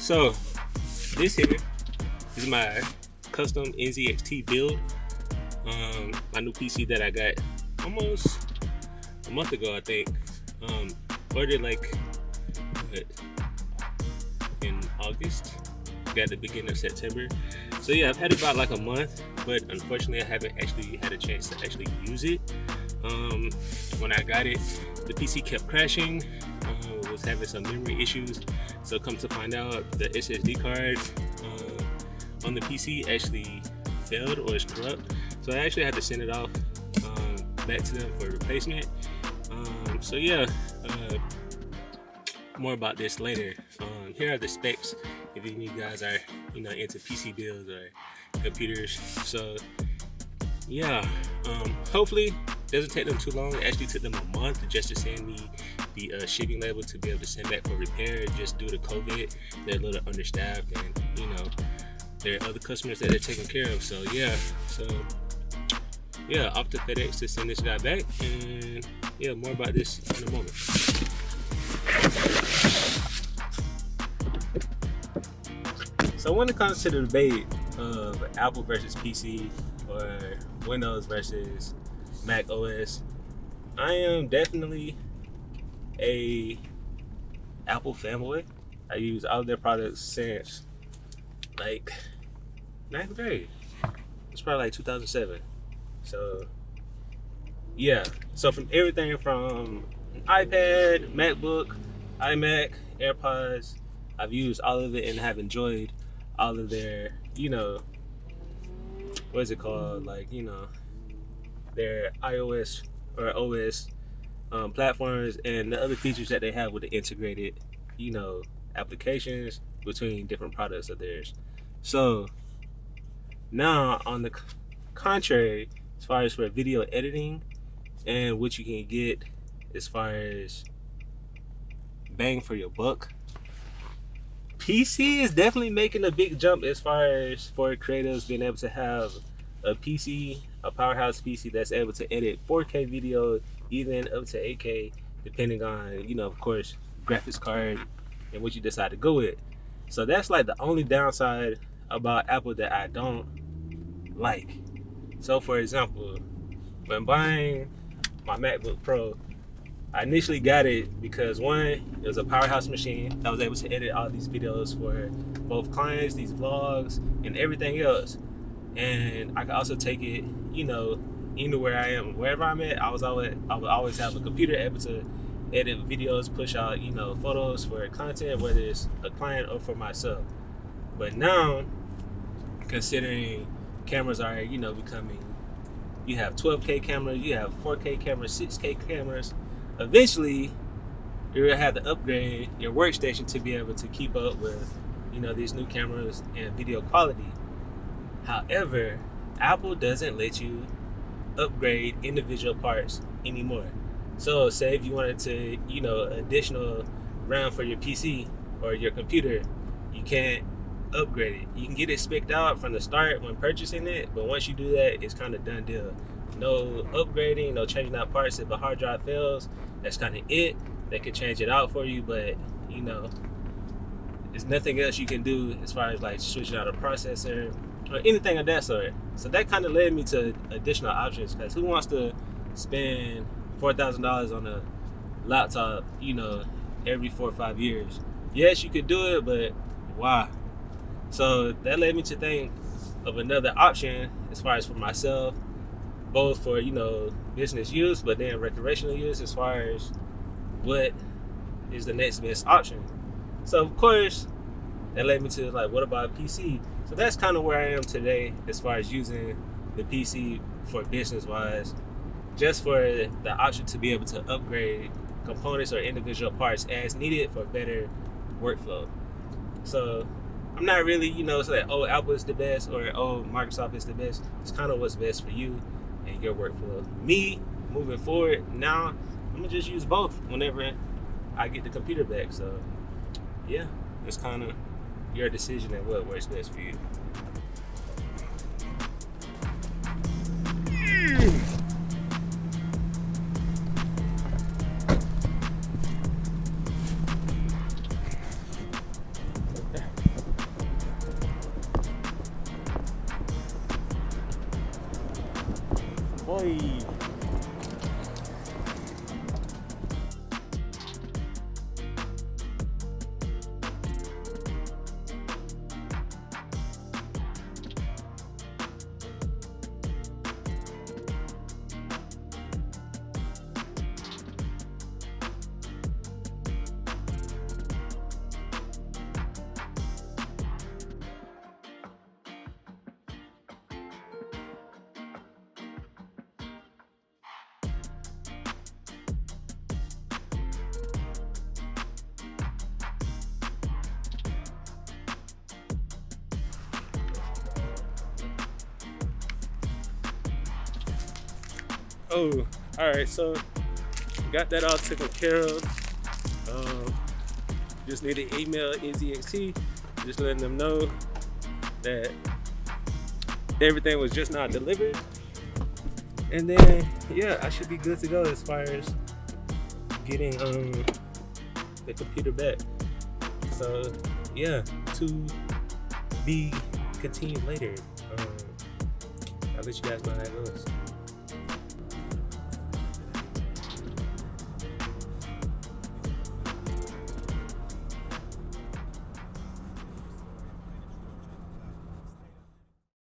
So this here is my custom NZXT build. My new PC that I got almost a month ago, I think. Ordered like what, in August, got the beginning of September. So yeah, I've had it about like a month, but unfortunately I haven't actually had a chance to actually use it. When I got it, the PC kept crashing, was having some memory issues. So come to find out, the SSD card on the PC actually failed or is corrupt. So I actually had to send it off back to them for replacement. So yeah, more about this later. Here are the specs if any of you guys are into PC builds or computers. So yeah, hopefully it doesn't take them too long. It actually took them a month just to send me the shipping label to be able to send back for repair. Just due to COVID, they're a little understaffed, and there are other customers that they're taking care of. So yeah, off to FedEx to send this guy back, and yeah, more about this in a moment. So when it comes to the debate of Apple versus PC or Windows versus Mac OS, I am definitely a Apple fanboy. I use all of their products since like 9th grade. It's probably like 2007. So yeah, so from everything from iPad, MacBook, iMac, AirPods, I've used all of it and have enjoyed all of their, what is it called? Like, their iOS or OS platforms and the other features that they have with the integrated, applications between different products of theirs. So now, on the contrary, as far as for video editing and what you can get as far as bang for your buck, PC is definitely making a big jump as far as for creatives being able to have a PC, a powerhouse PC that's able to edit 4K video, even up to 8K, depending on, of course, graphics card and what you decide to go with. So that's like the only downside about Apple that I don't like. So for example, when buying my MacBook Pro, I initially got it because one, it was a powerhouse machine that was able to edit all these videos for both clients, these vlogs, and everything else. And I could also take it, anywhere I am, wherever I'm at. I would always have a computer able to edit videos, push out, photos for content, whether it's a client or for myself. But now, considering cameras are, becoming, you have 12K cameras, you have 4K cameras, 6K cameras. Eventually, you're gonna have to upgrade your workstation to be able to keep up with, these new cameras and video quality. However, Apple doesn't let you upgrade individual parts anymore. So, say if you wanted to, additional RAM for your PC or your computer, you can't upgrade it. You can get it spec'd out from the start when purchasing it, but once you do that, it's kind of done deal. No upgrading, no changing out parts. If a hard drive fails, that's kind of it. They could change it out for you, but there's nothing else you can do as far as like switching out a processor or anything of that sort. So that kind of led me to additional options, because who wants to spend $4,000 on a laptop, every 4 or 5 years? Yes, you could do it, but why? So that led me to think of another option as far as for myself, both for, business use, but then recreational use, as far as what is the next best option. So of course, that led me to like, what about PC? So that's kind of where I am today as far as using the PC for business wise, just for the option to be able to upgrade components or individual parts as needed for better workflow. So I'm not really, saying, oh, Apple is the best or oh, Microsoft is the best. It's kind of what's best for you and your workflow. Me, moving forward, now I'm gonna just use both whenever I get the computer back. So yeah, it's kind of your decision and what works best for you. live. Oh, all right. So got that all taken care of. Just need to email NZXT, just letting them know that everything was just not delivered. And then yeah, I should be good to go as far as getting the computer back. So yeah, to be continued later. I'll let you guys know how it goes.